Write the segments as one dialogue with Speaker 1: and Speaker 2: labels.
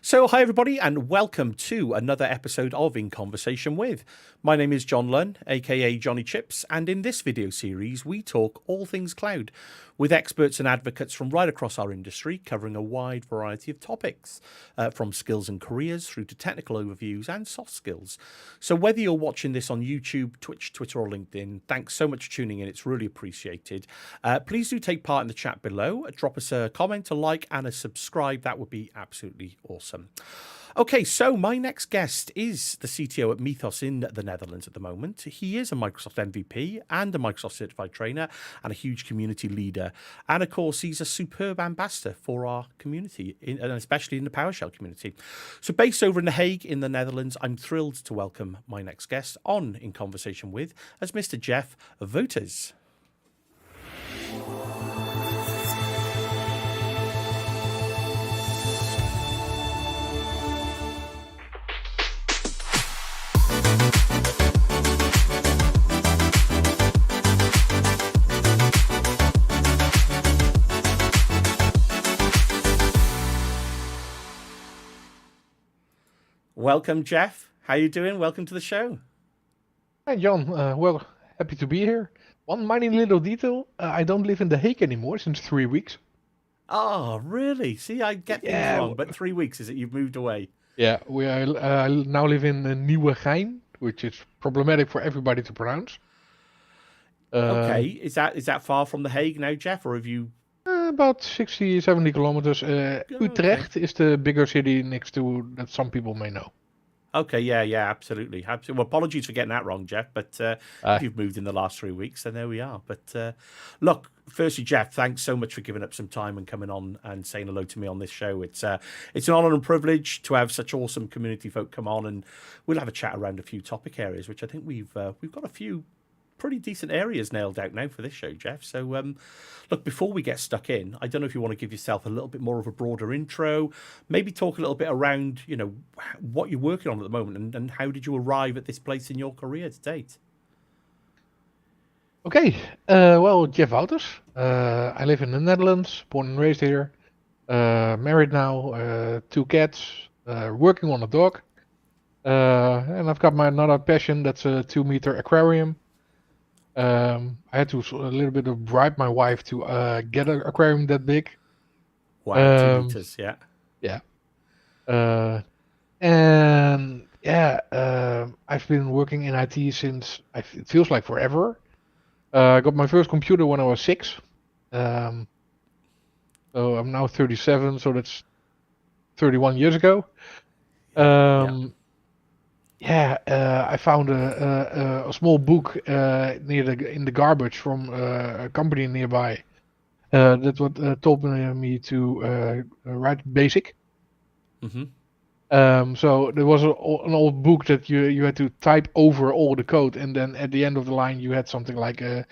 Speaker 1: So, hi everybody, and welcome to another episode of In Conversation With. My name is John Lunn, aka Jonnychipz, and in this video series, we talk all things cloud with experts and advocates from right across our industry, covering a wide variety of topics, from skills and careers through to technical overviews and soft skills. So, whether you're watching this on YouTube, Twitch, Twitter, or LinkedIn, thanks so much for tuning in. It's really appreciated. Please do take part in the chat below. Drop us a comment, a like, and a subscribe. That would be absolutely awesome. Okay, so my next guest is the CTO at Methos in the Netherlands at the moment. He is a Microsoft MVP and a Microsoft certified trainer and a huge community leader. And of course, he's a superb ambassador for our community, and especially in the PowerShell community. So based over in The Hague in the Netherlands, I'm thrilled to welcome my next guest on In Conversation With as Mr. Jeff Wouters. Welcome, Jeff. How you doing? Welcome to the show.
Speaker 2: Hi, John. Well, happy to be here. One minor little detail. I don't live in The Hague anymore since 3 weeks.
Speaker 1: Oh, really? See, I get things wrong, but 3 weeks is it you've moved away?
Speaker 2: Yeah, we now live in Nieuwegein, which is problematic for everybody to pronounce.
Speaker 1: Okay, is that far from The Hague now, Jeff, or have you?
Speaker 2: About 60, 70 kilometers. Utrecht is the bigger city next to that some people may know.
Speaker 1: Okay, yeah, absolutely. Well, apologies for getting that wrong, Jeff, but if you've moved in the last 3 weeks, then there we are. But look, firstly, Jeff, thanks so much for giving up some time and coming on and saying hello to me on this show. It's an honor and privilege to have such awesome community folk come on, and we'll have a chat around a few topic areas, which I think we've got a few pretty decent areas nailed out now for this show, Jeff. So, look, before we get stuck in, I don't know if you want to give yourself a little bit more of a broader intro, maybe talk a little bit around, what you're working on at the moment and how did you arrive at this place in your career to date?
Speaker 2: Okay, well, Jeff Wouters. I live in the Netherlands, born and raised here. Married now, 2 cats, working on a dog. And I've got my another passion, that's a 2-meter aquarium. I had to a little bit of bribe my wife to get an aquarium that big.
Speaker 1: Wow, 2 meters, yeah.
Speaker 2: Yeah. And yeah, I've been working in IT since it feels like forever. I got my first computer when I was 6. So I'm now 37, so that's 31 years ago. I found a small book in the garbage from a company nearby that told me to write BASIC.
Speaker 1: Mm-hmm.
Speaker 2: So there was an old book that you had to type over all the code, and then at the end of the line you had something like a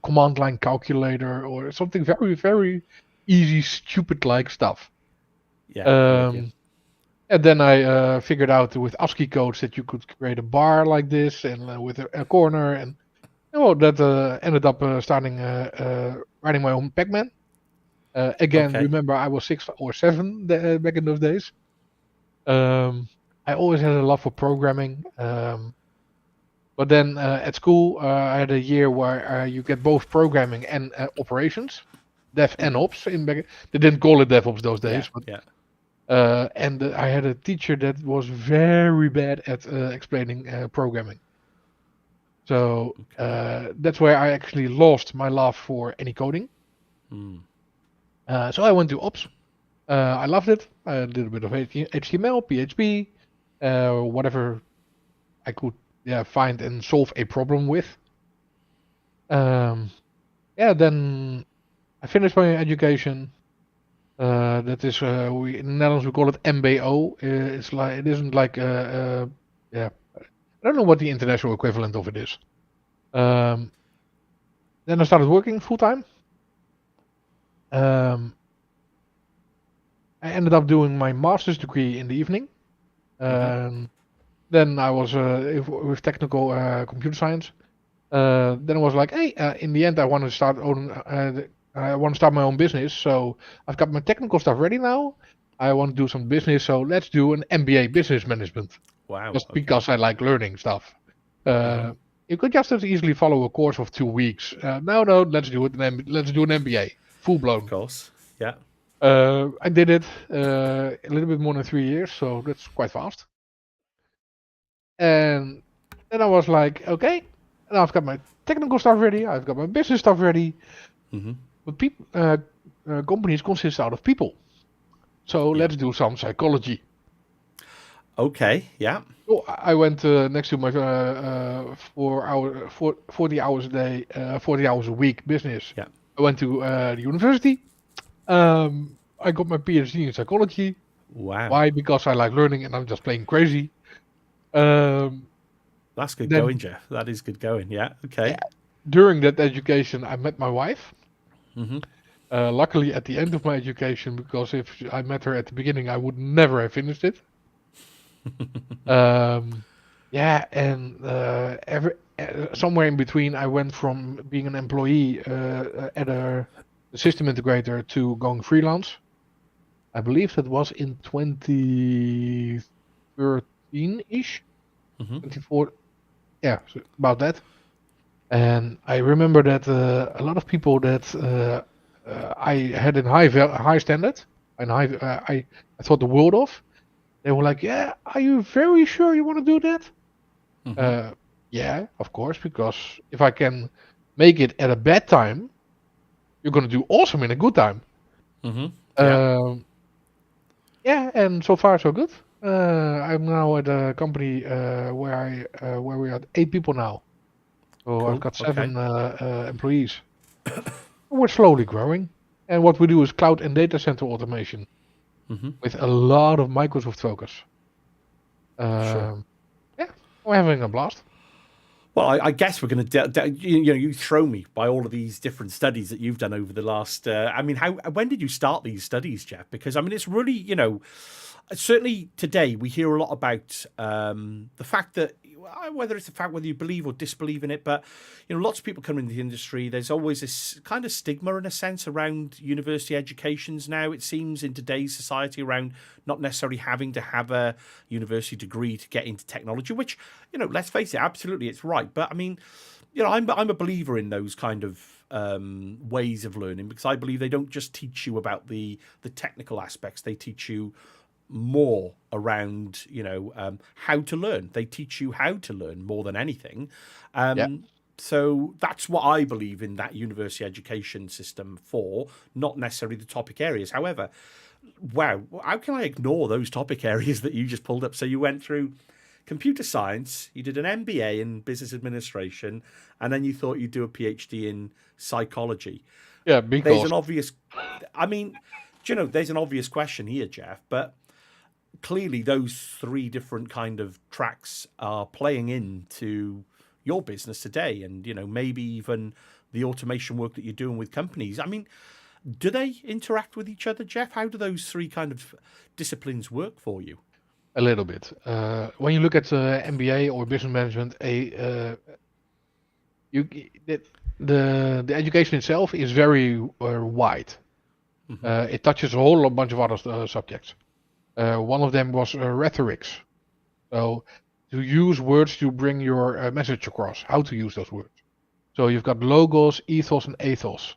Speaker 2: command line calculator or something very, very easy, stupid like stuff.
Speaker 1: Yeah.
Speaker 2: And then I figured out with ASCII codes that you could create a bar like this and with a corner, and that ended up starting writing my own Pac-Man. Again,
Speaker 1: Okay.
Speaker 2: remember I was 6 or 7 back in those days. I always had a love for programming, but then at school I had a year where you get both programming and operations, dev and ops. They didn't call it DevOps those days, but. And I had a teacher that was very bad at explaining programming. So that's where I actually lost my love for any coding. So I went to ops. I loved it. I did a bit of HTML, PHP, whatever I could find and solve a problem with. Then I finished my education. That is, in the Netherlands we call it MBO. It isn't like I don't know what the international equivalent of it is. Then I started working full time. I ended up doing my master's degree in the evening. Then I was with technical computer science. Then I was like, hey, in the end I want to start my own business. So I've got my technical stuff ready now. I want to do some business, so let's do an MBA business management.
Speaker 1: Wow.
Speaker 2: Just
Speaker 1: Okay.
Speaker 2: because I like learning stuff. You could just as easily follow a course of 2 weeks. No, let's do it. Let's do an MBA, full
Speaker 1: Of
Speaker 2: blown.
Speaker 1: course. Yeah.
Speaker 2: I did it a little bit more than 3 years, so that's quite fast. And then I was like, okay, now I've got my technical stuff ready. I've got my business stuff ready.
Speaker 1: Hmm.
Speaker 2: But people, companies consist out of people, so
Speaker 1: Yeah.
Speaker 2: let's do some psychology.
Speaker 1: Okay. Yeah.
Speaker 2: So I went next to my 40 hours a day, 40 hours a week business.
Speaker 1: Yeah.
Speaker 2: I went to the university. I got my PhD in psychology.
Speaker 1: Wow.
Speaker 2: Why? Because I like learning and I'm just playing crazy. Um,
Speaker 1: That's good
Speaker 2: then
Speaker 1: going, Jeff. That is good going. Yeah. Okay.
Speaker 2: yeah, during that education, I met my wife.
Speaker 1: Hmm.
Speaker 2: Luckily, at the end of my education, because if I met her at the beginning, I would never have finished it. Yeah, and somewhere in between, I went from being an employee at a system integrator to going freelance. I believe that was in 2013-ish,
Speaker 1: Hmm.
Speaker 2: 24. Yeah, so about that. And I remember that a lot of people that I had in high standard and I thought the world of. They were like, "Yeah, are you very sure you want to do that?"
Speaker 1: Hmm.
Speaker 2: Yeah, of course, because if I can make it at a bad time, you're gonna do awesome in a good time.
Speaker 1: Hmm. Yeah.
Speaker 2: Um, yeah, and so far so good. I'm now at a company where we are 8 people now. So I've
Speaker 1: Cool.
Speaker 2: got
Speaker 1: Okay.
Speaker 2: 7 employees. We're slowly growing, and what we do is cloud and data center automation
Speaker 1: Hmm.
Speaker 2: with a lot of Microsoft focus.
Speaker 1: Sure.
Speaker 2: Um, yeah, we're having a blast.
Speaker 1: Well, I guess we're going to, you throw me by all of these different studies that you've done over the last. I mean, when did you start these studies, Jeff? Because I mean, it's really, certainly today we hear a lot about the fact that whether it's the fact whether you believe or disbelieve in it, but lots of people come into the industry. There's always this kind of stigma in a sense around university educations now. It seems in today's society around not necessarily having to have a university degree to get into technology, which let's face it, absolutely it's right. But I mean, I'm a believer in those kind of ways of learning because I believe they don't just teach you about the technical aspects; they teach you more around how to learn. They teach you how to learn more than anything.
Speaker 2: Yeah,
Speaker 1: So that's what I believe in that university education system for, not necessarily the topic areas. However, wow, how can I ignore those topic areas that you just pulled up? So you went through computer science, you did an MBA in business administration, and then you thought you'd do a PhD in psychology.
Speaker 2: yeah,
Speaker 1: There's
Speaker 2: because
Speaker 1: an obvious, I mean, there's an obvious question here, Jeff, but clearly those three different kind of tracks are playing into your business today and maybe even the automation work that you're doing with companies. I mean, do they interact with each other, Jeff? How do those three kind of disciplines work for you?
Speaker 2: a little bit. When you look at MBA or business management, you the the education itself is very wide.
Speaker 1: Hmm.
Speaker 2: It touches a whole bunch of other subjects. One of them was rhetorics. So to use words to bring your message across, how to use those words. So you've got logos, ethos, and ethos.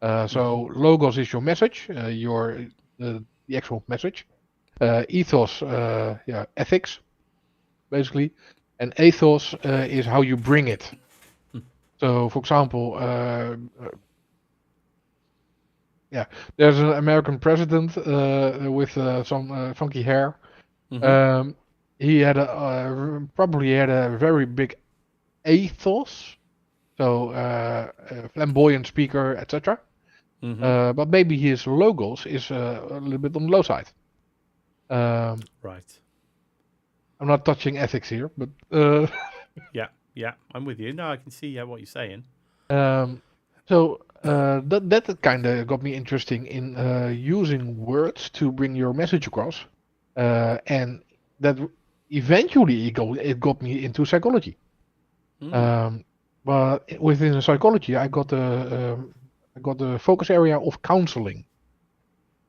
Speaker 1: Hmm.
Speaker 2: So logos is your message, the actual message. Ethos, yeah, ethics basically, and ethos is how you bring it. So, for example, yeah, there's an American president with some funky hair.
Speaker 1: Hmm.
Speaker 2: Um, he had probably had a very big ethos, so flamboyant speaker, etc.
Speaker 1: Hmm.
Speaker 2: But maybe his logos is a little bit on the low side. Um,
Speaker 1: Right.
Speaker 2: I'm not touching ethics here, but
Speaker 1: Yeah. Yeah. I'm with you. No, I can see what you're saying.
Speaker 2: um, so that kind of got me interesting in using words to bring your message across, and that eventually it got me into psychology.
Speaker 1: Mm.
Speaker 2: Um, but within psychology, I got the focus area of counseling.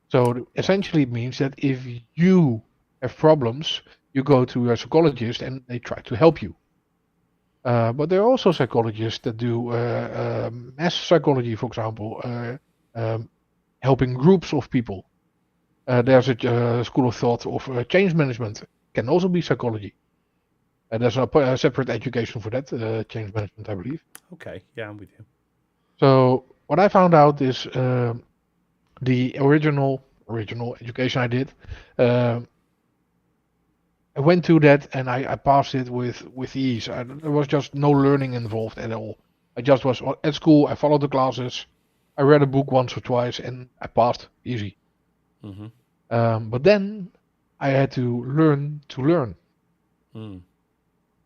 Speaker 2: So essentially it means that if you have problems, you go to a psychologist and they try to help you. But there are also psychologists that do mass psychology, for example, helping groups of people. There's a school of thought of change management, can also be psychology. There's a separate education for that, change management, I believe.
Speaker 1: Okay, yeah, I'm with you.
Speaker 2: So what I found out is the original education I did. Uh, I went to that and I passed it with ease. There was just no learning involved at all. I just was at school. I followed the classes. I read a book once or twice and I passed easy.
Speaker 1: Mm-hmm.
Speaker 2: But then I had to learn to learn,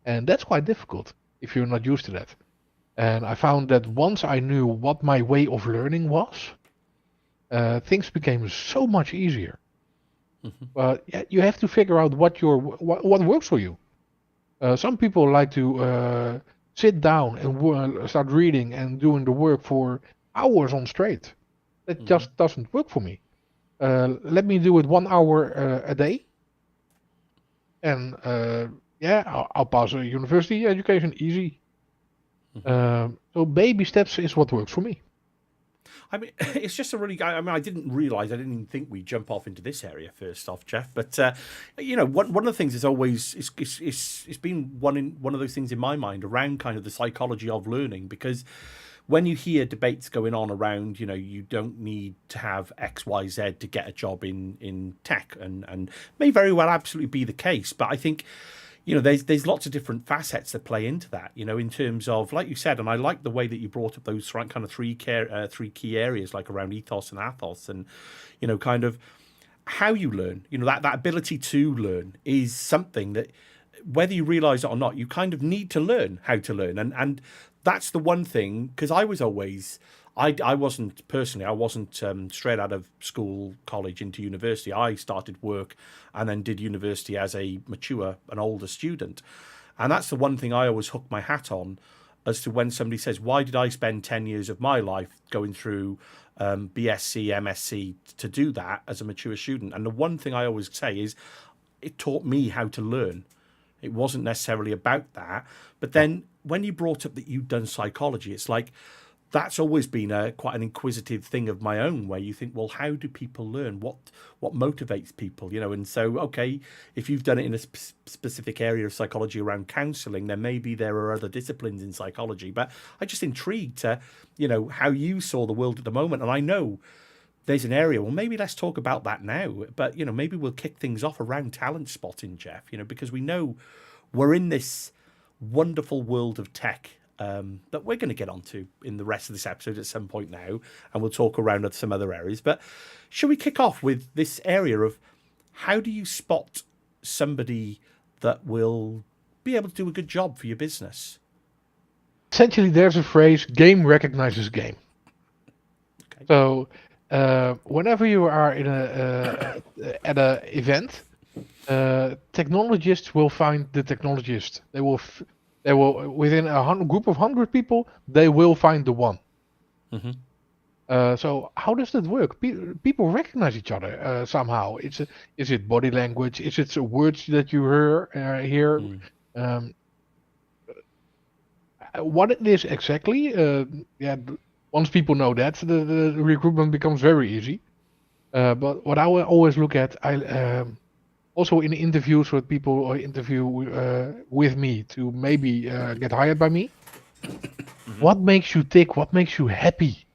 Speaker 2: and that's quite difficult if you're not used to that. And I found that once I knew what my way of learning was, things became so much easier.
Speaker 1: Mm-hmm.
Speaker 2: But yeah, you have to figure out what works for you. Some people like to sit down and start reading and doing the work for hours on straight. That just doesn't work for me. Let me do it 1 hour a day, and yeah, I'll pass a university education easy. So baby steps is what works for me.
Speaker 1: I mean, it's just a really. I mean, I didn't realize. I didn't even think we'd jump off into this area first off, Jeff. But one of the things is always it's been one of those things in my mind around kind of the psychology of learning, because when you hear debates going on around, you don't need to have X, Y, Z to get a job in tech, and may very well absolutely be the case. But I think, there's lots of different facets that play into that, in terms of, like you said, and I like the way that you brought up those kind of three key areas, like around ethos and athos, and, kind of how you learn, that ability to learn is something that, whether you realize it or not, you kind of need to learn how to learn. And that's the one thing, because I was always, I wasn't straight out of school, college into university. I started work and then did university as an older student. And that's the one thing I always hook my hat on, as to when somebody says, why did I spend 10 years of my life going through BSc, MSc to do that as a mature student? And the one thing I always say is, it taught me how to learn. It wasn't necessarily about that. But then when you brought up that you'd done psychology, it's like, that's always been quite an inquisitive thing of my own, where you think, well, how do people learn? What motivates people? And so, okay, if you've done it in a specific area of psychology around counselling, then maybe there are other disciplines in psychology. But I'm just intrigued to, how you saw the world at the moment. And I know there's an area, well, maybe let's talk about that now. But, maybe we'll kick things off around talent spotting, Jeff, because we know we're in this wonderful world of tech that we're going to get onto in the rest of this episode at some point now, and we'll talk around some other areas. But shall we kick off with this area of how do you spot somebody that will be able to do a good job for your business?
Speaker 2: Essentially, there's a phrase: game recognizes game. Okay. So whenever you are in at an event, technologists will find the technologist. They will within a group of 100 people, they will find the one. Mm-hmm. So how does that work? People recognize each other somehow. Is it body language? Is it words that you hear? What it is exactly? Once people know that, the recruitment becomes very easy. But what I will always look at, also in interviews with people or interview with me to maybe get hired by me. Mm-hmm. What makes you tick? What makes you happy?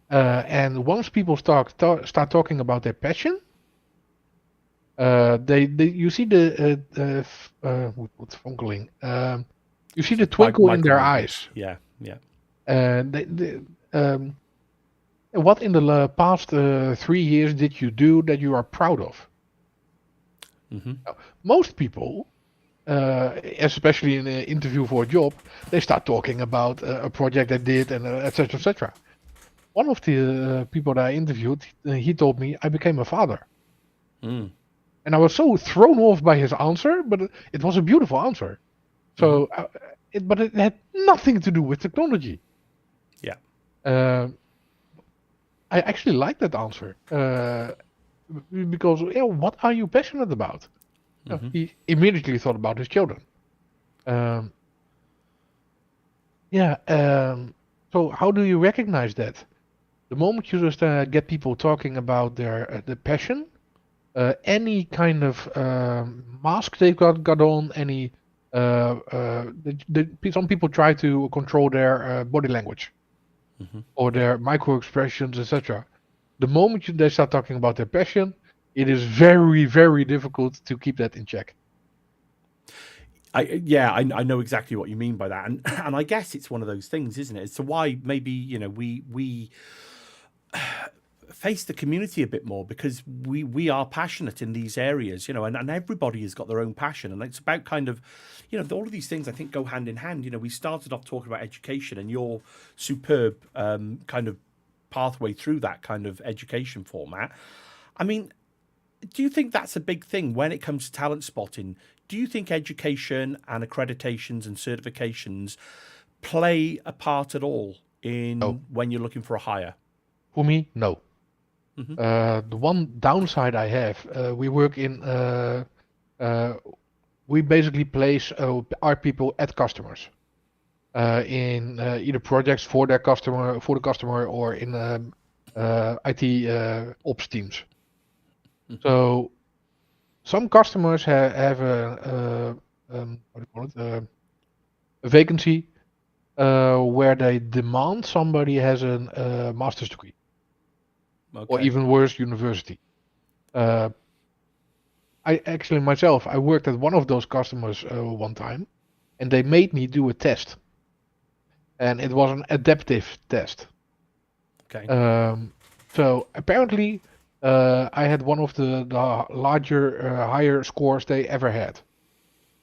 Speaker 2: And once people start talking about their passion, you see the what's funkling? You see the twinkle in their eyes.
Speaker 1: Yeah.
Speaker 2: What in the past 3 years did you do that you are proud of? Mm-hmm. Now, most people, especially in an interview for a job, they start talking about a project they did and etc. etc. One of the people that I interviewed, he told me I became a father, and I was so thrown off by his answer, but it was a beautiful answer. So, but it had nothing to do with technology.
Speaker 1: Yeah.
Speaker 2: I actually like that answer. Because what are you passionate about? He immediately thought about his children. Um, yeah. So how do you recognize that? The moment you just get people talking about their passion, any kind of mask they've got on, any some people try to control their body language or their micro expressions, etc. The moment they start talking about their passion, it is very, very difficult to keep that in check.
Speaker 1: I know exactly what you mean by that, and and I guess it's one of those things, isn't it? As to why maybe we face the community a bit more because we are passionate in these areas, and everybody has got their own passion, and it's about kind of, all of these things I think go hand in hand. We started off talking about education and your superb kind of pathway through that kind of education format. I mean, do you think that's a big thing when it comes to talent spotting? Do you think education and accreditations and certifications play a part at all
Speaker 2: No,
Speaker 1: in when you're looking for a hire?
Speaker 2: for me, no. The one downside I have, we work in, uh, we basically place our people at customers in either projects for the customer, or in IT ops teams. So some customers have what do you call it, a vacancy where they demand somebody has a master's degree, or
Speaker 1: Okay.
Speaker 2: even worse, university. Uh, I actually myself, I worked at one of those customers one time, and they made me do a test, and it was an adaptive test.
Speaker 1: Okay.
Speaker 2: So apparently, I had one of the larger, higher scores they ever had.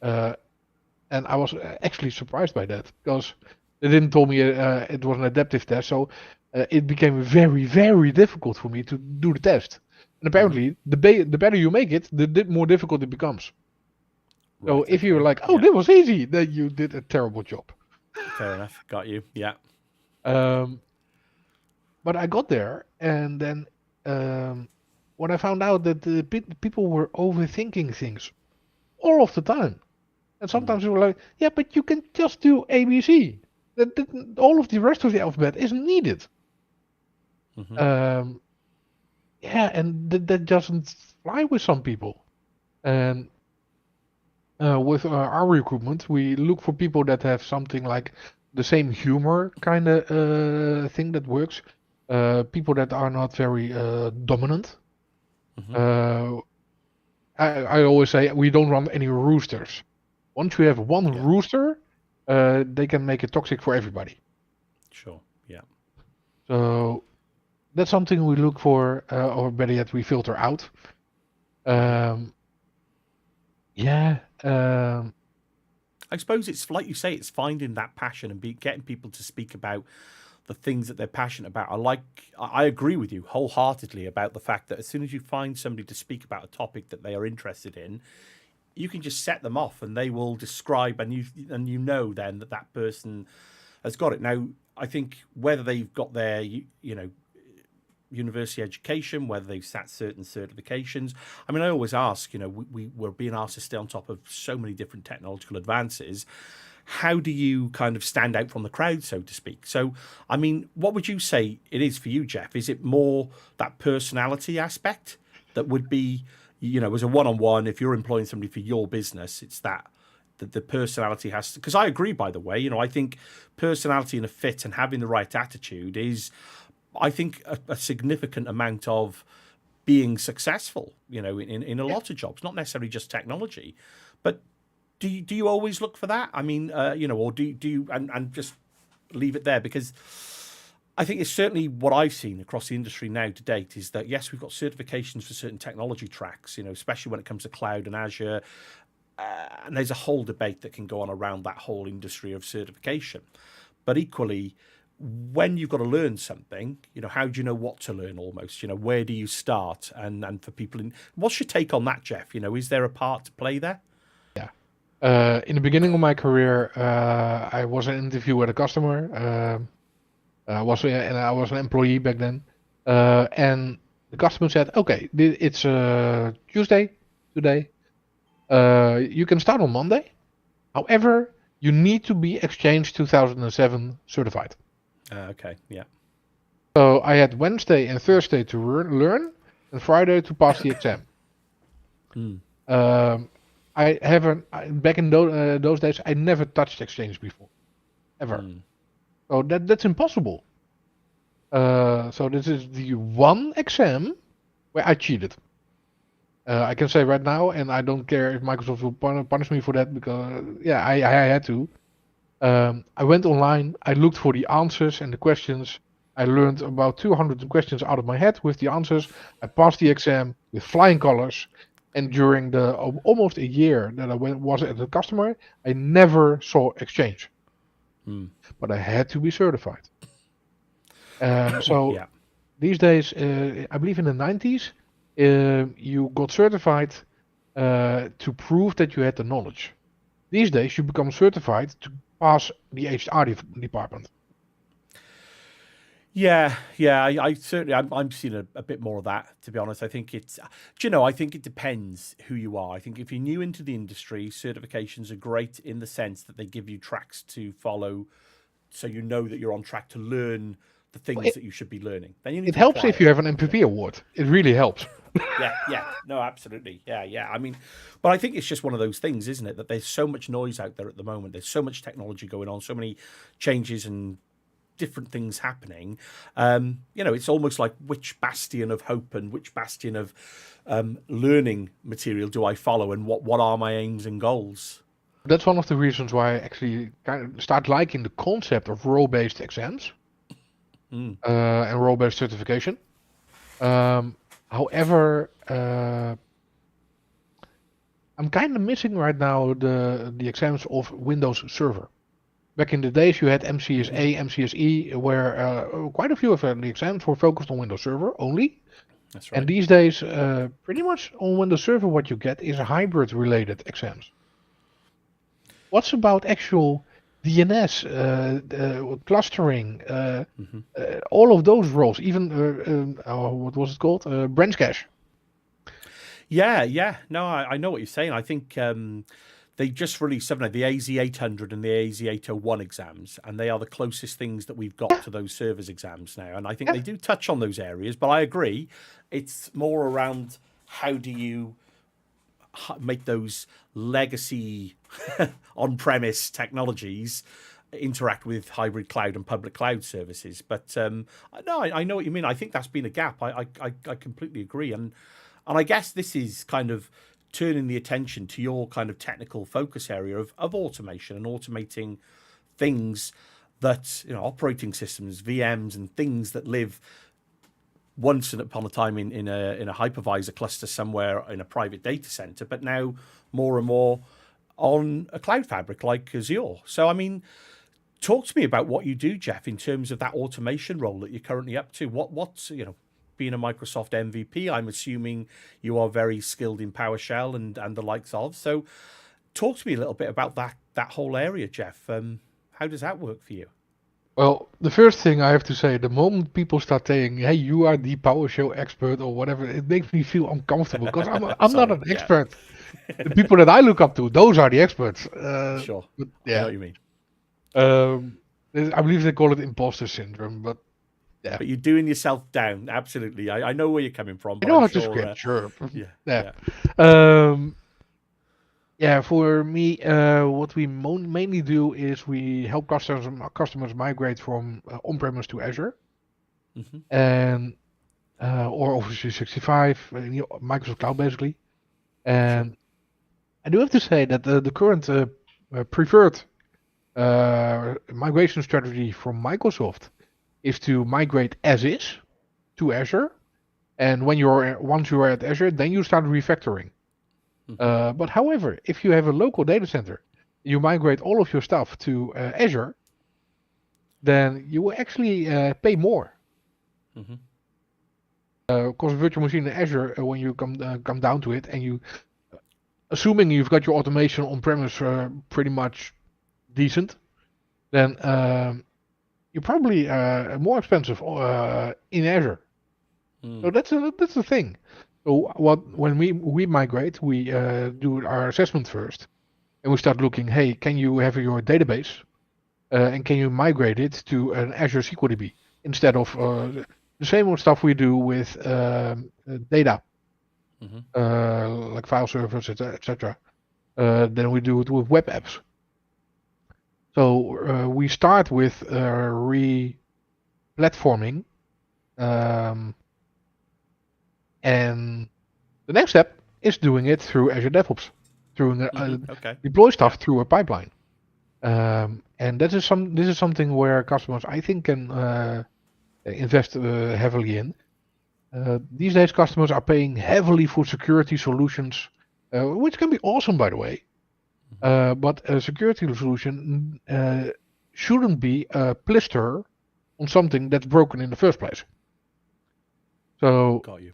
Speaker 2: Uh, and I was actually surprised by that because they didn't tell me it was an adaptive test. So it became very, very difficult for me to do the test. And apparently, the better you make it, the more difficult it becomes. So
Speaker 1: Right.
Speaker 2: if you're
Speaker 1: Okay.
Speaker 2: like, oh,
Speaker 1: Yeah.
Speaker 2: that was easy, then you did a terrible job.
Speaker 1: Fair enough. Got you. Yeah.
Speaker 2: Um, but I got there, and then when I found out that the people were overthinking things all of the time, and sometimes they were like, "Yeah, but you can just do ABC. All of the rest of the alphabet isn't needed." Um, yeah, and that doesn't fly with some people. And with our recruitment, we look for people that have something like the same humor kind of thing that works. People that are not very dominant. Uh, I always say we don't run any roosters. Once you have one
Speaker 1: Yeah.
Speaker 2: rooster, they can make it toxic for everybody.
Speaker 1: Sure. Yeah.
Speaker 2: So that's something we look for, or better yet, we filter out. Um, yeah.
Speaker 1: I suppose it's like you say, it's finding that passion and getting people to speak about the things that they're passionate about. I agree with you wholeheartedly about the fact that as soon as you find somebody to speak about a topic that they are interested in, you can just set them off and they will describe, and you know then that that person has got it. Now, I think whether they've got their university education, whether they've sat certain certifications. I mean, I always ask, we're being asked to stay on top of so many different technological advances. How do you kind of stand out from the crowd, so to speak? So, I mean, what would you say it is for you, Jeff? Is it more that personality aspect that would be, as a one-on-one, if you're employing somebody for your business, it's that the personality has to, because I agree, by the way, I think personality and a fit and having the right attitude is, I think, a significant amount of being successful, in a
Speaker 2: Yeah.
Speaker 1: lot of jobs, not necessarily just technology. But do you always look for that? I mean, or do you and just leave it there? Because I think it's certainly what I've seen across the industry now to date is that, yes, we've got certifications for certain technology tracks, especially when it comes to cloud and Azure. And there's a whole debate that can go on around that whole industry of certification. But equally, when you've got to learn something, how do you know what to learn almost? Where do you start? And for people what's your take on that, Jeff? Is there a part to play there?
Speaker 2: Yeah. In the beginning of my career, I was an interview with a customer. I was an employee back then, And the customer said, okay, it's Tuesday today. You can start on Monday. However, you need to be Exchange 2007 certified.
Speaker 1: Okay, yeah.
Speaker 2: So I had Wednesday and Thursday to learn and Friday to pass the exam.
Speaker 1: Mm.
Speaker 2: I haven't, back in those days, I never touched Exchange before, ever.
Speaker 1: Mm.
Speaker 2: So that's impossible. So this is the one exam where I cheated. I can say right now, and I don't care if Microsoft will punish me for that because, yeah, I had to. I went online, I looked for the answers and the questions. I learned about 200 questions out of my head with the answers. I passed the exam with flying colors. And during the almost a year that I was at the customer, I never saw Exchange.
Speaker 1: Mm.
Speaker 2: But I had to be certified. So
Speaker 1: Yeah.
Speaker 2: these days, I believe in the 90s, you got certified to prove that you had the knowledge. These days, you become certified to pass the HR department.
Speaker 1: Yeah, I certainly, I'm seeing a bit more of that, to be honest. I think it's, do you know, I think it depends who you are. I think if you're new into the industry, certifications are great in the sense that they give you tracks to follow, so you know that you're on track to learn the things
Speaker 2: It,
Speaker 1: that you should be learning. Then you need
Speaker 2: it
Speaker 1: to
Speaker 2: helps
Speaker 1: apply
Speaker 2: if you
Speaker 1: it.
Speaker 2: have an MPP award. It really helps.
Speaker 1: Yeah, no, absolutely. Yeah. I mean, but I think it's just one of those things, isn't it? That there's so much noise out there at the moment. There's so much technology going on, so many changes and different things happening. It's almost like which bastion of hope and which bastion of learning material do I follow, and what are my aims and goals?
Speaker 2: That's one of the reasons why I actually kind of start liking the concept of role-based exams
Speaker 1: Mm.
Speaker 2: And role-based certification. However, I'm kind of missing right now the exams of Windows Server. Back in the days, you had MCSA, MCSE, where quite a few of the exams were focused on Windows Server only.
Speaker 1: That's
Speaker 2: And
Speaker 1: right.
Speaker 2: these days, pretty much on Windows Server, what you get is hybrid-related exams. What's about actual DNS, clustering, all of those roles, even what was it called? Branch cache.
Speaker 1: Yeah. No, I know what you're saying. I think they just released something like the AZ800 and the AZ801 exams, and they are the closest things that we've got
Speaker 2: Yeah,
Speaker 1: to those servers exams now. And I think
Speaker 2: yeah.
Speaker 1: they do touch on those areas, but I agree, it's more around how do you make those legacy on-premise technologies interact with hybrid cloud and public cloud services. But no, I know what you mean. I think that's been a gap. I completely agree, and I guess this is kind of turning the attention to your kind of technical focus area of automation and automating things that, operating systems, VMs, and things that live once upon a time in a hypervisor cluster somewhere in a private data center, but now more and more on a cloud fabric like Azure. So, I mean, talk to me about what you do, Jeff, in terms of that automation role that you're currently up to. What's being a Microsoft MVP, I'm assuming you are very skilled in PowerShell and the likes of. So, talk to me a little bit about that whole area, Jeff. How does that work for you?
Speaker 2: Well, the first thing I have to say, the moment people start saying, "Hey, you are the PowerShell expert" or whatever, it makes me feel uncomfortable because I'm not
Speaker 1: Sorry,
Speaker 2: an
Speaker 1: yeah,
Speaker 2: expert. The people that I look up to, those are the experts.
Speaker 1: sure.
Speaker 2: But
Speaker 1: I know
Speaker 2: yeah,
Speaker 1: what you mean.
Speaker 2: I believe they call it imposter syndrome. But yeah,
Speaker 1: But you're doing yourself down. Absolutely. I know where you're coming from,
Speaker 2: I
Speaker 1: but
Speaker 2: know
Speaker 1: I'm
Speaker 2: how to
Speaker 1: sure.
Speaker 2: script, sure.
Speaker 1: Yeah,
Speaker 2: Yeah.
Speaker 1: yeah.
Speaker 2: Um, yeah, for me, what we mainly do is we help customers migrate from on-premise to Azure
Speaker 1: Hmm.
Speaker 2: and or Office 365, Microsoft Cloud basically.
Speaker 1: Sure.
Speaker 2: And I do have to say that the current preferred migration strategy from Microsoft is to migrate as is to Azure. And once you are at Azure, then you start refactoring.
Speaker 1: Hmm.
Speaker 2: But however, if you have a local data center, you migrate all of your stuff to Azure, then you will actually pay more.
Speaker 1: Hmm.
Speaker 2: Because virtual machine in Azure, when you come down to it, and you assuming you've got your automation on premise pretty much decent, then you're probably more expensive in Azure. So that's the thing. So when we migrate, we do our assessment first, and we start looking. Hey, can you have your database, and can you migrate it to an Azure SQL DB instead of the same old stuff we do with data, like file servers, etc. Then we do it with web apps. So we start with re-platforming, and the next step is doing it through Azure DevOps, deploy stuff through a pipeline. And this is something where customers, I think, can invest heavily in. These days, customers are paying heavily for security solutions, which can be awesome, by the way. But a security solution shouldn't be a blister on something that's broken in the first place. So,
Speaker 1: got you.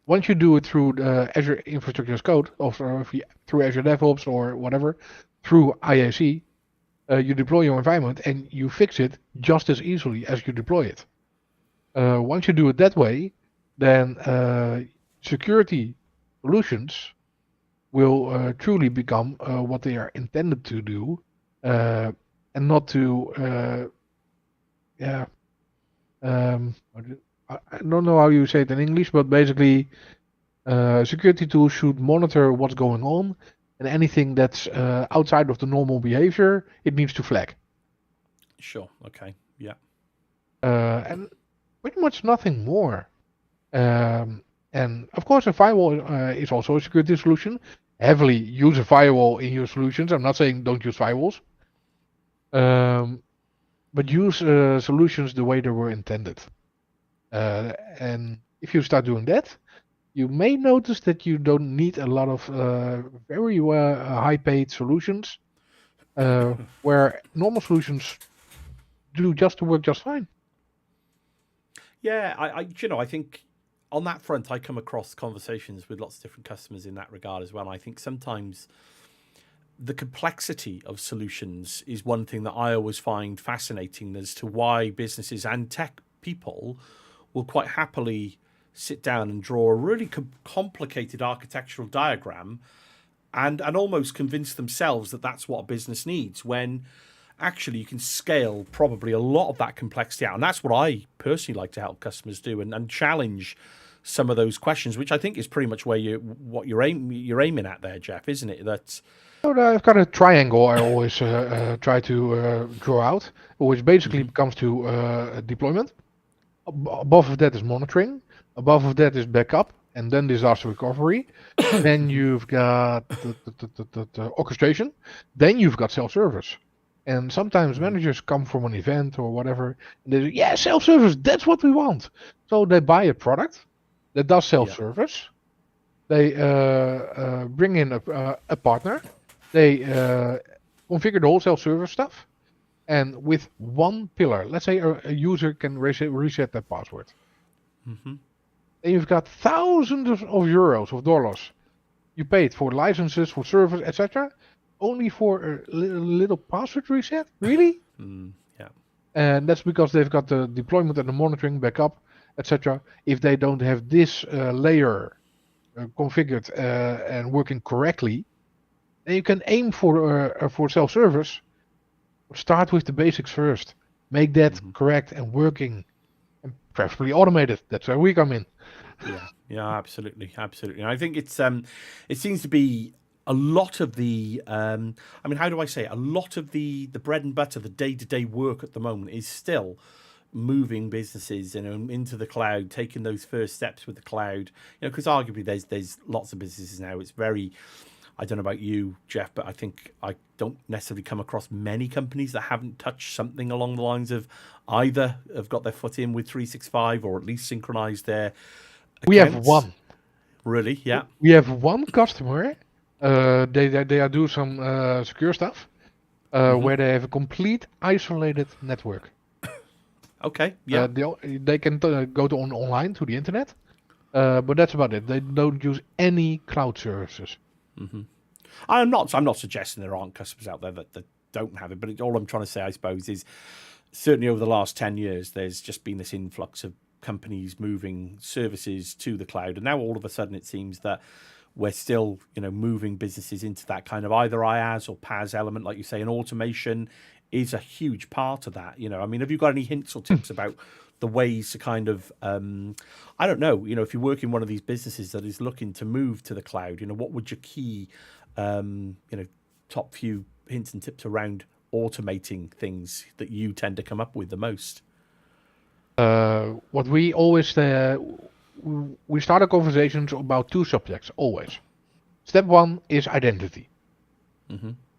Speaker 2: Once you do it through the Azure Infrastructure as Code, or through Azure DevOps or whatever, through IAC, you deploy your environment and you fix it just as easily as you deploy it. Once you do it that way, then security solutions will truly become what they are intended to do, and not to, I don't know how you say it in English, but basically, security tools should monitor what's going on, and anything that's outside of the normal behavior, it needs to flag.
Speaker 1: Sure. Okay. Yeah.
Speaker 2: And pretty much nothing more. And of course, a firewall is also a security solution. Heavily use a firewall in your solutions. I'm not saying don't use firewalls, but use solutions the way they were intended. And if you start doing that, you may notice that you don't need a lot of very high-paid solutions, where normal solutions do just work just fine.
Speaker 1: Yeah, I think on that front, I come across conversations with lots of different customers in that regard as well. I think sometimes the complexity of solutions is one thing that I always find fascinating as to why businesses and tech people will quite happily sit down and draw a really complicated architectural diagram and almost convince themselves that that's what a business needs, when actually you can scale probably a lot of that complexity out. And that's what I personally like to help customers do, and challenge some of those questions, which I think is pretty much where you're aiming at there, Jeff, isn't it? That's
Speaker 2: I've got a triangle I always try to draw out, which basically comes to deployment. Above of that is monitoring. Above of that is backup, and then disaster recovery. Then you've got the orchestration. Then you've got self-service. And sometimes managers come from an event or whatever, and they say, yeah, self-service, that's what we want. So they buy a product that does self-service. They bring in a partner. They configure the whole self-service stuff. And with one pillar, let's say a user can reset their password. Then you've got thousands of euros, of dollars. You paid for licenses, for servers, etc. Only for a little password reset? Really?
Speaker 1: Yeah.
Speaker 2: And that's because they've got the deployment and the monitoring, backup, etc. If they don't have this layer configured and working correctly, then you can aim for self-service. Start with the basics first. Make that correct and working, and preferably automated. That's where we come in.
Speaker 1: Yeah, absolutely. And I think it seems to be a lot of the how do I say it? A lot of the bread and butter, the day-to-day work at the moment is still moving businesses into the cloud, taking those first steps with the cloud. Because arguably there's lots of businesses now. It's very, I don't know about you, Jeff, but I think I don't necessarily come across many companies that haven't touched something along the lines of either have got their foot in with 365 or at least synchronized their accounts.
Speaker 2: We have one.
Speaker 1: Really? Yeah.
Speaker 2: We have one customer. They are doing some secure stuff where they have a complete isolated network.
Speaker 1: Okay. Yeah.
Speaker 2: They can go to online to the internet, but that's about it. They don't use any cloud services.
Speaker 1: I'm not suggesting there aren't customers out there that don't have it, but all I'm trying to say, I suppose, is certainly over the last 10 years, there's just been this influx of companies moving services to the cloud, and now all of a sudden it seems that we're still, moving businesses into that kind of either IaaS or PaaS element, like you say, and automation is a huge part of that. I mean, have you got any hints or tips about the ways to kind of, I don't know, if you work in one of these businesses that is looking to move to the cloud, what would your key, top few hints and tips around automating things that you tend to come up with the most?
Speaker 2: What we always we start our conversations about two subjects always. Step one is identity,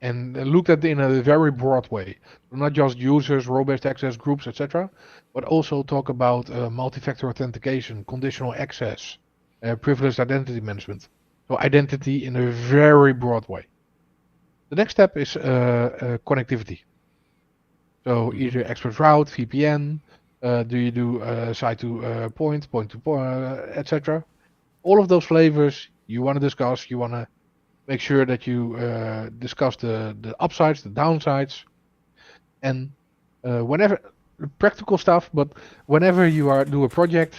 Speaker 2: and looked at in a very broad way, not just users, role-based access groups, etc., but also talk about multi-factor authentication, conditional access, privileged identity management. So identity in a very broad way. The next step is connectivity. So either expert route, VPN. Do you do site to point to point, etc. All of those flavors you want to discuss. You want to make sure that you discuss the upsides, the downsides, and whenever practical stuff. But whenever you do a project,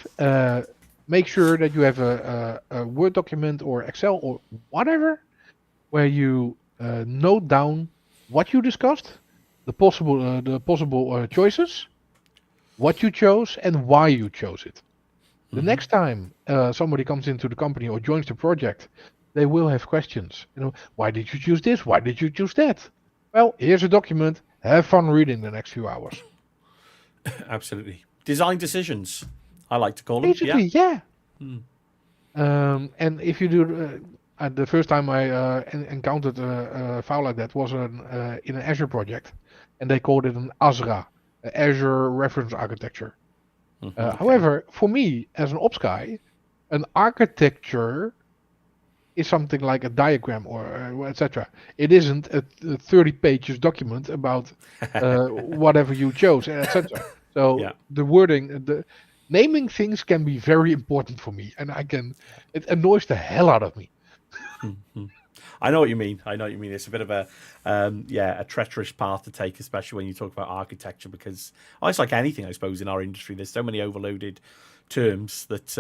Speaker 2: make sure that you have a Word document or Excel or whatever, where you note down what you discussed, the possible choices, what you chose, and why you chose it. The next time somebody comes into the company or joins the project, they will have questions. Why did you choose this? Why did you choose that? Well, here's a document. Have fun reading the next few hours.
Speaker 1: Absolutely. Design decisions, I like to call them.
Speaker 2: Basically, yeah. And if you do, the first time I encountered a file like that was in an Azure project, and they called it an ASRA. Azure Reference Architecture. However, for me, as an ops guy, an architecture is something like a diagram or etc. It isn't a 30 pages document about whatever you chose, etc. So the wording, the naming things can be very important for me, and it annoys the hell out of me.
Speaker 1: I know what you mean. It's a bit of a treacherous path to take, especially when you talk about architecture, because it's like anything, I suppose, in our industry. There's so many overloaded terms that,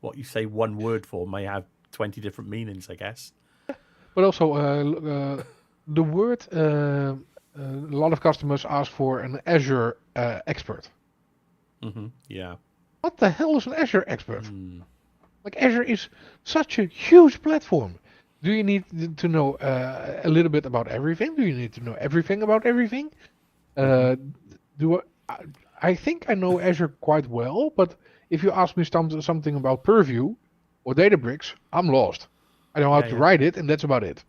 Speaker 1: what you say one word for may have 20 different meanings, I guess.
Speaker 2: But also, the word, a lot of customers ask for an Azure expert.
Speaker 1: Yeah.
Speaker 2: What the hell is an Azure expert? Like, Azure is such a huge platform. Do you need to know a little bit about everything? Do you need to know everything about everything? I think I know Azure quite well, but if you ask me something about Purview or Databricks, I'm lost. I know how to write it, and that's about it.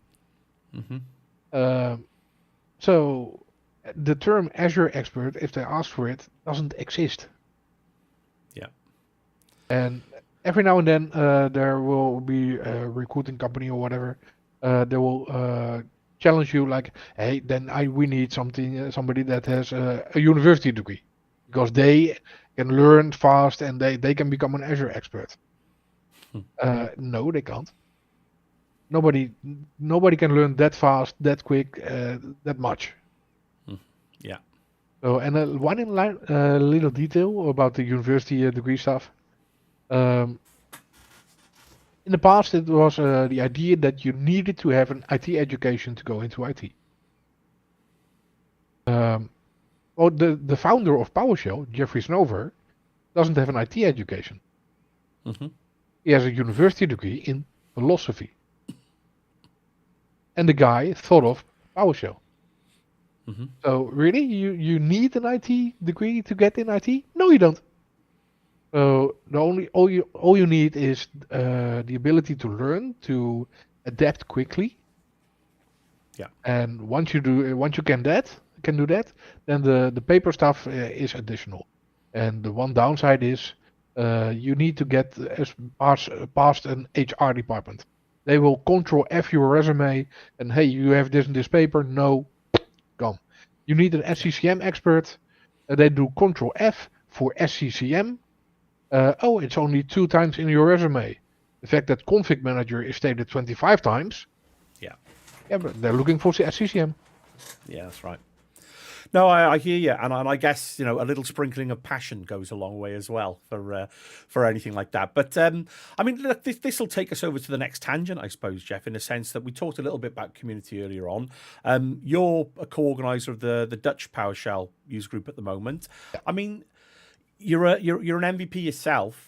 Speaker 2: So the term Azure expert, if they ask for it, doesn't exist.
Speaker 1: Yeah.
Speaker 2: And every now and then there will be a recruiting company or whatever. They will challenge you like, hey, then we need somebody that has a university degree, because they can learn fast and they can become an Azure expert. No, they can't. Nobody can learn that fast, that quick, that much.
Speaker 1: Yeah.
Speaker 2: So, and one little detail about the university degree stuff. In the past, it was the idea that you needed to have an IT education to go into IT. Well, the founder of PowerShell, Jeffrey Snover, doesn't have an IT education. He has a university degree in philosophy. And the guy thought of PowerShell. So really, you need an IT degree to get in IT? No, you don't. So all you need is the ability to learn, to adapt quickly.
Speaker 1: Yeah. And
Speaker 2: once you can do that, then the paper stuff is additional. And the one downside is you need to get past an HR department. They will control F your resume and, hey, you have this and this paper. No, gone. You need an SCCM expert. They do control F for SCCM. It's only 2 times in your resume. The fact that config manager is stated 25 times. Yeah, but they're looking for SCCM.
Speaker 1: Yeah, that's right. No, I hear you, and I guess a little sprinkling of passion goes a long way as well for anything like that. But I mean, look, this will take us over to the next tangent, I suppose, Jeff, in the sense that we talked a little bit about community earlier on. You're a co-organizer of the Dutch PowerShell user group at the moment. I mean, you're an MVP yourself.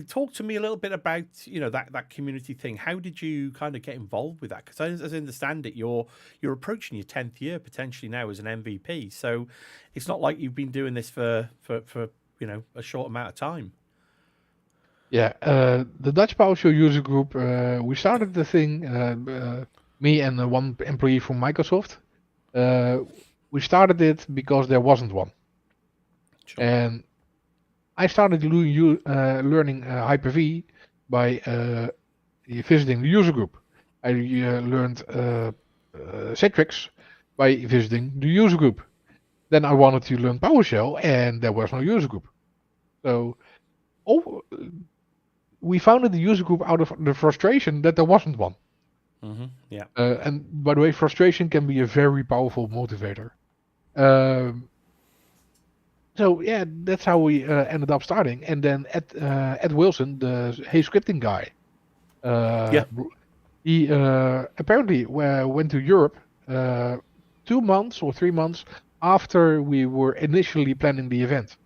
Speaker 1: Talk to me a little bit about that community thing. How did you kind of get involved with that? Because as I understand it, you're approaching your 10th year potentially now as an MVP. So it's not like you've been doing this for a short amount of time.
Speaker 2: Yeah, the Dutch PowerShell user group, we started the thing, me and one employee from Microsoft. We started it because there wasn't one.
Speaker 1: Sure.
Speaker 2: And I started learning Hyper-V by visiting the user group. I learned Citrix by visiting the user group. Then I wanted to learn PowerShell, and there was no user group. So we founded the user group out of the frustration that there wasn't one.
Speaker 1: Mm-hmm. Yeah.
Speaker 2: And by the way, frustration can be a very powerful motivator. So yeah, that's how we ended up starting. And then Ed Wilson, the Hey Scripting guy, he apparently went to Europe 2 months or 3 months after we were initially planning the event.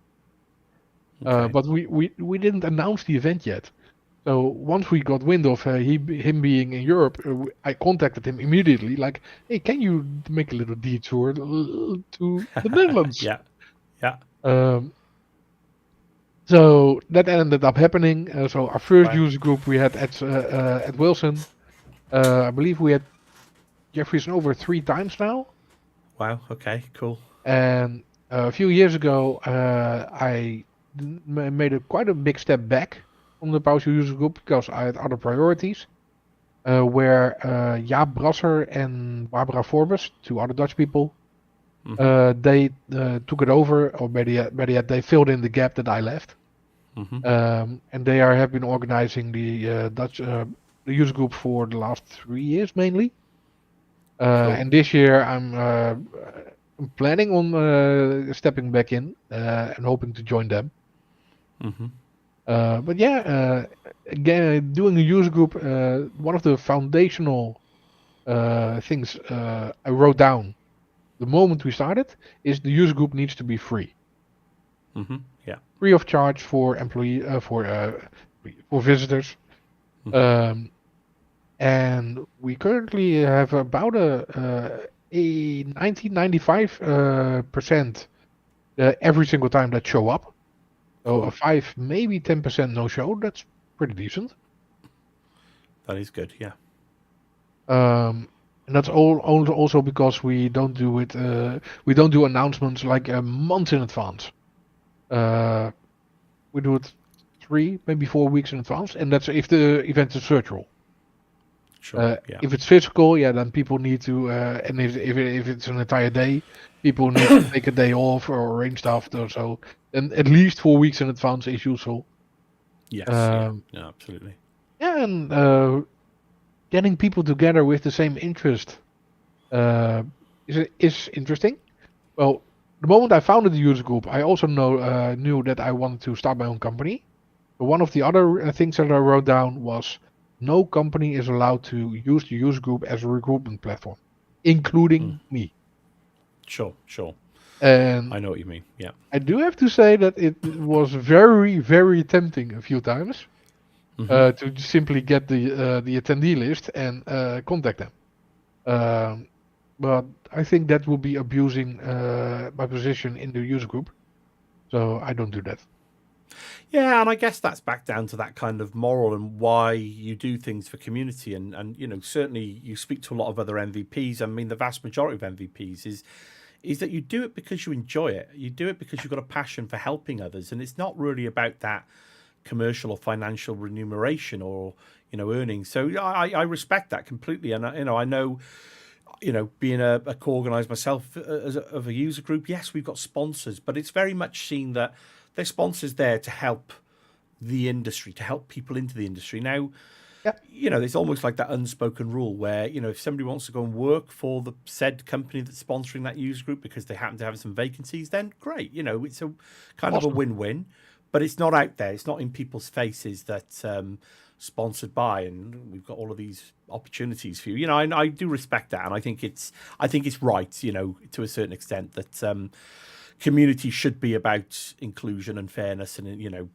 Speaker 1: Okay.
Speaker 2: But we didn't announce the event yet. So once we got wind of him being in Europe, I contacted him immediately. Like, hey, can you make a little detour to the Netherlands?
Speaker 1: Yeah.
Speaker 2: So that ended up happening. So our first user group we had at Wilson. I believe we had Jeffrey's over 3 times now.
Speaker 1: Wow. Okay. Cool.
Speaker 2: And a few years ago, I made quite a big step back from the PowerShell user group because I had other priorities. Where Jaap Brasser and Barbara Forbes, 2 other Dutch people, they took it over, or better yet, they filled in the gap that I left.
Speaker 1: Mm-hmm.
Speaker 2: And they have been organizing the Dutch the user group for the last 3 years mainly.
Speaker 1: Cool.
Speaker 2: And this year I'm planning on stepping back in and hoping to join them.
Speaker 1: Mm-hmm.
Speaker 2: But yeah, again, doing a user group, one of the foundational things I wrote down the moment we started is the user group needs to be free.
Speaker 1: Mm-hmm. Yeah.
Speaker 2: Free of charge for for visitors.
Speaker 1: Mm-hmm.
Speaker 2: And we currently have about a 95% every single time that show up. So a 5, maybe 10% no show. That's pretty decent.
Speaker 1: That is good. Yeah.
Speaker 2: And that's also because we don't do it. We don't do announcements like months in advance. We do it 3, maybe 4 weeks in advance, and that's if the event is virtual.
Speaker 1: Sure. Yeah.
Speaker 2: If it's physical, yeah, then people need to, and if it's an entire day, people need to take a day off or arrange stuff. So then at least 4 weeks in advance is useful.
Speaker 1: Yes. Yeah, absolutely.
Speaker 2: Yeah, and getting people together with the same interest is interesting. Well, the moment I founded the user group, I also knew that I wanted to start my own company. But one of the other things that I wrote down was no company is allowed to use the user group as a recruitment platform, including me.
Speaker 1: Sure.
Speaker 2: And
Speaker 1: I know what you mean. Yeah.
Speaker 2: I do have to say that it was very, very tempting a few times to simply get the attendee list and contact them. But I think that would be abusing my position in the user group. So I don't do that.
Speaker 1: Yeah, and I guess that's back down to that kind of moral and why you do things for community. And certainly you speak to a lot of other MVPs. I mean, the vast majority of MVPs is that you do it because you enjoy it. You do it because you've got a passion for helping others. And it's not really about that commercial or financial remuneration or, earnings. So I respect that completely. And, I know, being a co-organizer myself of a user group, yes, we've got sponsors, but it's very much seen that they're sponsors there to help the industry, to help people into the industry. Now,
Speaker 2: Yeah,
Speaker 1: There's almost like that unspoken rule where, if somebody wants to go and work for the said company that's sponsoring that user group because they happen to have some vacancies, then great. It's a kind of a
Speaker 2: awesome.
Speaker 1: win-win, but it's not out there. It's not in people's faces that sponsored by, and we've got all of these opportunities for you. I do respect that, and I think it's right, to a certain extent that community should be about inclusion and fairness and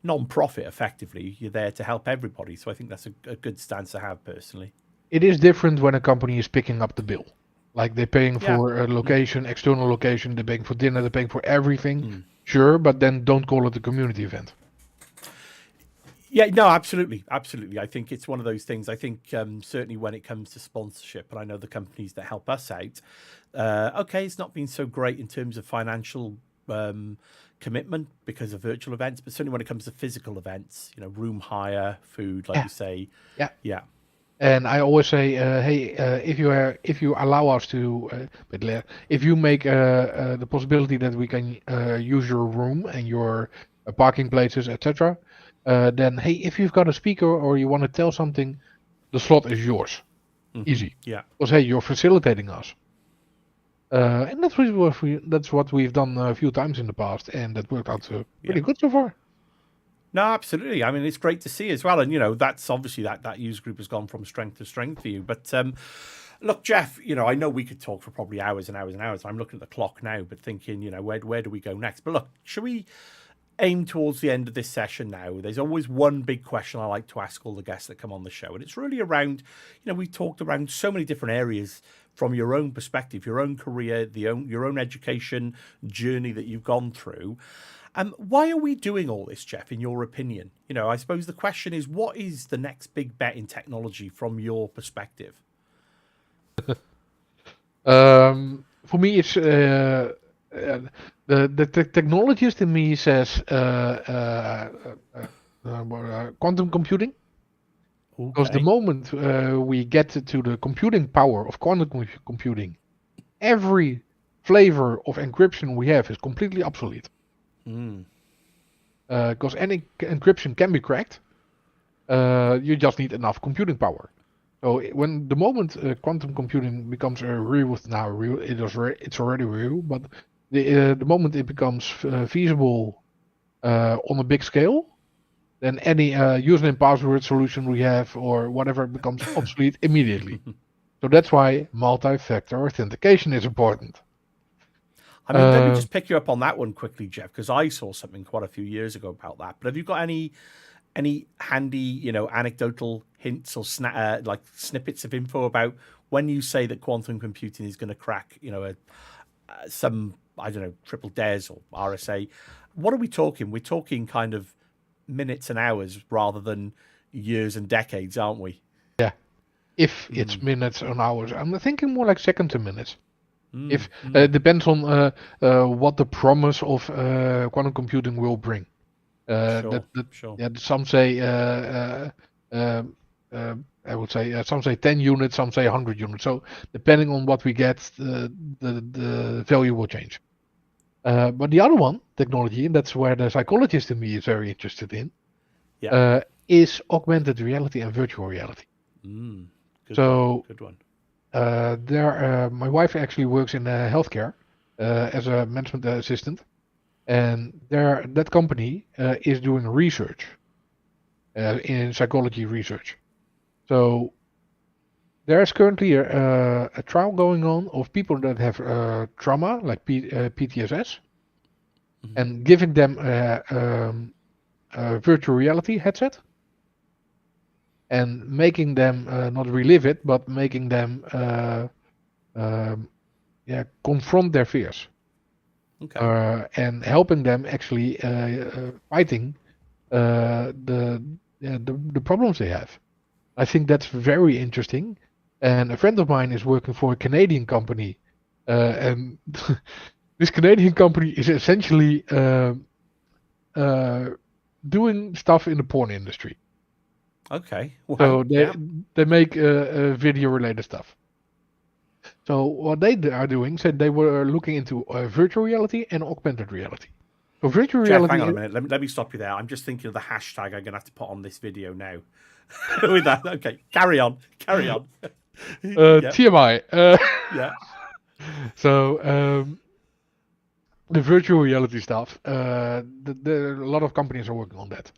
Speaker 1: non-profit. Effectively, you're there to help everybody, so I think that's a good stance to have personally.
Speaker 2: It is different when a company is picking up the bill. Like they're paying
Speaker 1: Yeah.
Speaker 2: for a location, external location, they're paying for dinner, they're paying for everything.
Speaker 1: Mm.
Speaker 2: Sure, but then don't call it a community event.
Speaker 1: Yeah, no, absolutely, absolutely. I think it's one of those things. I think certainly when it comes to sponsorship, and I know the companies that help us out, okay, it's not been so great in terms of financial commitment because of virtual events, but certainly when it comes to physical events, room hire, food, like
Speaker 2: Yeah,
Speaker 1: you say,
Speaker 2: yeah.
Speaker 1: yeah,
Speaker 2: And I always say, hey, if you allow us to, if you make the possibility that we can use your room and your parking places, etc., then hey, if you've got a speaker or you want to tell something, the slot is yours. Easy.
Speaker 1: yeah,
Speaker 2: Because hey, you're facilitating us. And that's what we've done a few times in the past, and that worked out
Speaker 1: yeah.
Speaker 2: pretty good so far.
Speaker 1: No, absolutely. I mean, it's great to see as well, and that's obviously that user group has gone from strength to strength for you. But look, Jeff, I know we could talk for probably hours and hours and hours. I'm looking at the clock now, but thinking, where do we go next? But look, should we aim towards the end of this session now? There's always one big question I like to ask all the guests that come on the show, and it's really around, we've talked around so many different areas from your own perspective, your own career, your own education journey that you've gone through. Why are we doing all this, Jeff, in your opinion? I suppose the question is, what is the next big bet in technology from your perspective?
Speaker 2: For me, it's the technologist in me says quantum computing. Because the
Speaker 1: Okay.
Speaker 2: moment we get to the computing power of quantum computing, every flavor of encryption we have is completely obsolete.
Speaker 1: Mm.
Speaker 2: Because any encryption can be cracked. You just need enough computing power. So when the moment quantum computing becomes real, now real, it's already real, but the moment it becomes feasible on a big scale, then any username password solution we have or whatever becomes obsolete immediately. So that's why multi-factor authentication is important.
Speaker 1: I mean, let me just pick you up on that one quickly, Jeff, because I saw something quite a few years ago about that. But have you got any handy, anecdotal hints or like snippets of info about when you say that quantum computing is going to crack, some, I don't know, triple DES or RSA? What are we talking? We're talking kind of minutes and hours rather than years and decades, aren't we?
Speaker 2: Yeah. If it's minutes and hours, I'm thinking more like seconds and minutes. If depends on what the promise of quantum computing will bring.
Speaker 1: Sure.
Speaker 2: Yeah, some say I would say some say 10 units, some say 100 units. So depending on what we get, the value will change. But the other one, technology, and that's where the psychologist in me is very interested in,
Speaker 1: Yeah.
Speaker 2: is augmented reality and virtual reality.
Speaker 1: Good
Speaker 2: So
Speaker 1: one. Good one.
Speaker 2: my wife actually works in healthcare as a management assistant, and that company is doing research in psychology research. So there's currently a trial going on of people that have trauma, like PTSS, and giving them a virtual reality headset and making them not relive it, but making them confront their fears.
Speaker 1: Okay.
Speaker 2: And helping them actually fighting the problems they have. I think that's very interesting. And a friend of mine is working for a Canadian company, and this Canadian company is essentially doing stuff in the porn industry.
Speaker 1: Okay. Wow.
Speaker 2: So
Speaker 1: Yeah.
Speaker 2: they make video related stuff. So what they are doing, said they were looking into virtual reality and augmented reality. So virtual
Speaker 1: Jeff, hang
Speaker 2: reality.
Speaker 1: on a minute. Let me stop you there. I'm just thinking of the hashtag I'm going to have to put on this video now. With that, okay, carry on. Yeah,
Speaker 2: TMI.
Speaker 1: yeah,
Speaker 2: So the virtual reality stuff. A lot of companies are working on that.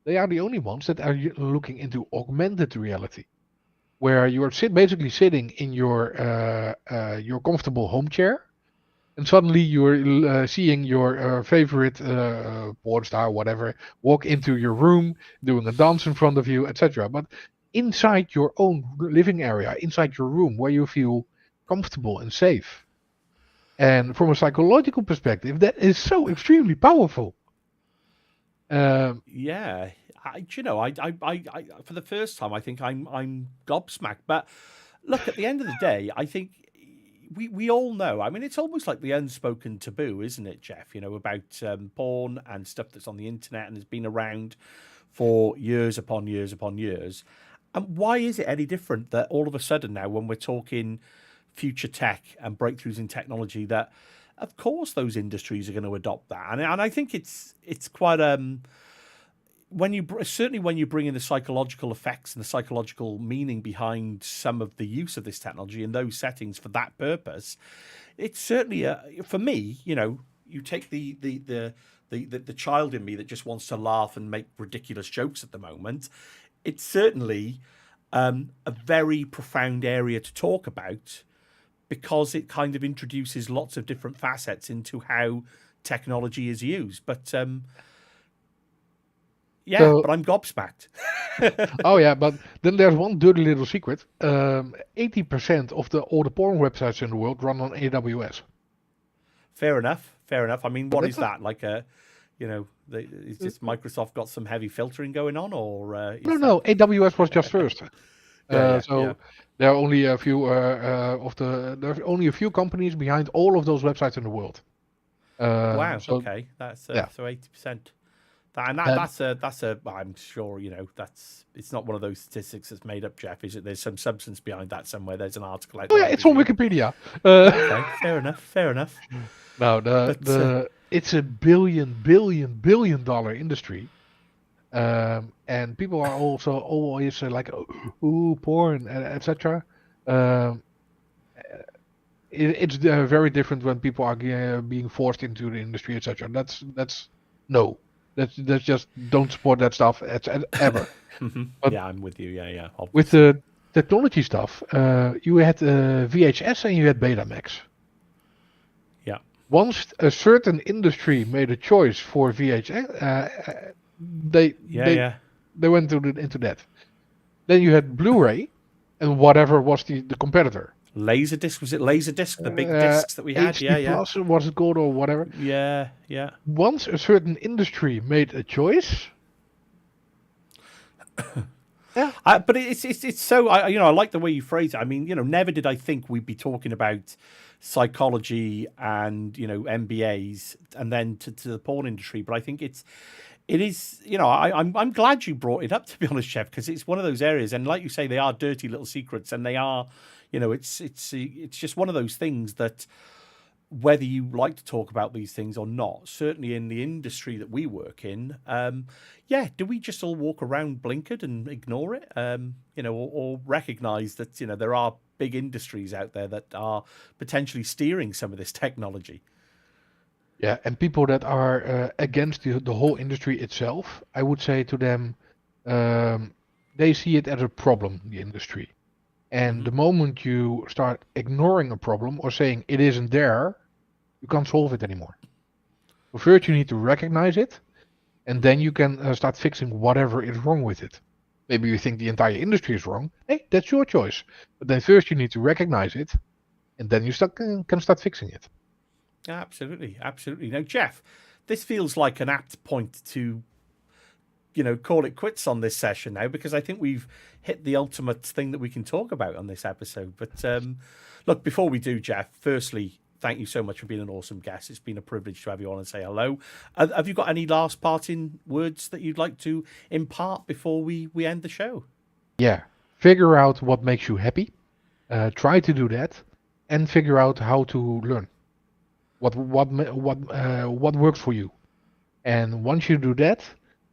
Speaker 2: They are the only ones that are looking into augmented reality, where you are basically sitting in your comfortable home chair, and suddenly you're seeing your favorite porn star, whatever, walk into your room, doing a dance in front of you, etc. But inside your own living area, inside your room, where you feel comfortable and safe. And from a psychological perspective, that is so extremely powerful.
Speaker 1: yeah. I for the first time, I think I'm gobsmacked. But look, at the end of the day, I think we all know. I mean, it's almost like the unspoken taboo, isn't it, Jeff? About porn and stuff that's on the internet and has been around for years upon years upon years. And why is it any different that all of a sudden now, when we're talking future tech and breakthroughs in technology, that of course those industries are going to adopt that, and I think it's quite certainly when you bring in the psychological effects and the psychological meaning behind some of the use of this technology in those settings for that purpose, it's certainly for me. You take the child in me that just wants to laugh and make ridiculous jokes at the moment. It's certainly a very profound area to talk about because it kind of introduces lots of different facets into how technology is used. But
Speaker 2: So,
Speaker 1: but I'm gobsmacked.
Speaker 2: oh yeah, but then there's one dirty little secret. 80% of all the porn websites in the world run on AWS.
Speaker 1: Fair enough. I mean,
Speaker 2: But
Speaker 1: what
Speaker 2: that's
Speaker 1: is that? Like is this Microsoft got some heavy filtering going on, or is
Speaker 2: no.
Speaker 1: that?
Speaker 2: AWS was just first.
Speaker 1: Yeah.
Speaker 2: So there are only a few there's only a few companies behind all of those websites in the world.
Speaker 1: Wow.
Speaker 2: So
Speaker 1: Okay. That's
Speaker 2: yeah,
Speaker 1: so 80%. And
Speaker 2: and
Speaker 1: that's a. I'm sure it's not one of those statistics that's made up, Jeff. Is it? There's some substance behind that somewhere. There's an article out
Speaker 2: oh
Speaker 1: there,
Speaker 2: yeah,
Speaker 1: I
Speaker 2: it's on
Speaker 1: presume.
Speaker 2: Wikipedia.
Speaker 1: Okay. Fair enough.
Speaker 2: No,
Speaker 1: But
Speaker 2: it's a billion dollar industry. And people are also always like, ooh, porn, etc. Um, it's very different when people are being forced into the industry, etc. That's no, that's just don't support that stuff ever. But
Speaker 1: yeah, I'm with you. Yeah.
Speaker 2: with
Speaker 1: Obviously.
Speaker 2: the technology stuff, you had VHS and you had Betamax.
Speaker 1: Yeah.
Speaker 2: Once a certain industry made a choice for VHS, they
Speaker 1: Yeah.
Speaker 2: they
Speaker 1: Yeah.
Speaker 2: they went into that. Then you had Blu-ray, and whatever was the competitor.
Speaker 1: Laserdisc, was it Laserdisc? The big
Speaker 2: Uh,
Speaker 1: discs that we had.
Speaker 2: HD
Speaker 1: Yeah.
Speaker 2: Plus was it called or whatever.
Speaker 1: Yeah.
Speaker 2: Once a certain industry made a choice, yeah,
Speaker 1: But it's so I like the way you phrase it. I mean, never did I think we'd be talking about psychology and MBAs and then to the porn industry. But I think it is. I'm glad you brought it up, to be honest, Chef, because it's one of those areas, and like you say, they are dirty little secrets, and they are, it's just one of those things that, whether you like to talk about these things or not, certainly in the industry that we work in, do we just all walk around blinkered and ignore it, or recognize that there are big industries out there that are potentially steering some of this technology?
Speaker 2: yeah, and people that are against the whole industry itself, I would say to them, they see it as a problem, the industry. And
Speaker 1: Hmm.
Speaker 2: the moment you start ignoring a problem or saying it isn't there, you can't solve it anymore. So first, you need to recognize it, and then you can start fixing whatever is wrong with it. Maybe you think the entire industry is wrong. Hey, that's your choice. But then first, you need to recognize it, and then you can start fixing it.
Speaker 1: Absolutely. Now, Jeff, this feels like an apt point to call it quits on this session now, because I think we've hit the ultimate thing that we can talk about on this episode. But look, before we do, Jeff, firstly, thank you so much for being an awesome guest. It's been a privilege to have you on and say hello. Have you got any last parting words that you'd like to impart before we end the show?
Speaker 2: Yeah, figure out what makes you happy. Try to do that, and figure out how to learn what works for you. And once you do that,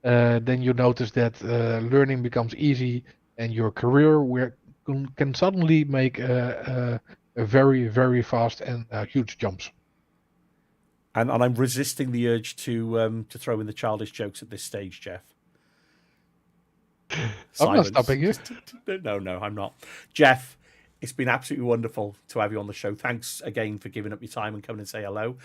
Speaker 2: then you notice that learning becomes easy, and your career can suddenly make a very, very fast and huge jumps.
Speaker 1: And I'm resisting the urge to throw in the childish jokes at this stage, Jeff.
Speaker 2: I'm not
Speaker 1: Silence.
Speaker 2: stopping you.
Speaker 1: No, I'm not. Jeff, it's been absolutely wonderful to have you on the show. Thanks again for giving up your time and coming and say hello.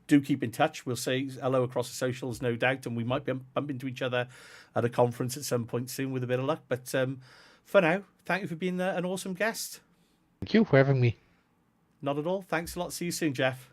Speaker 1: Do keep in touch. We'll say hello across the socials, no doubt, and we might bump into each other at a conference at some point soon with a bit of luck. But for now, thank you for being an awesome guest.
Speaker 2: Thank you for having me.
Speaker 1: Not at all. Thanks a lot. See you soon, Jeff.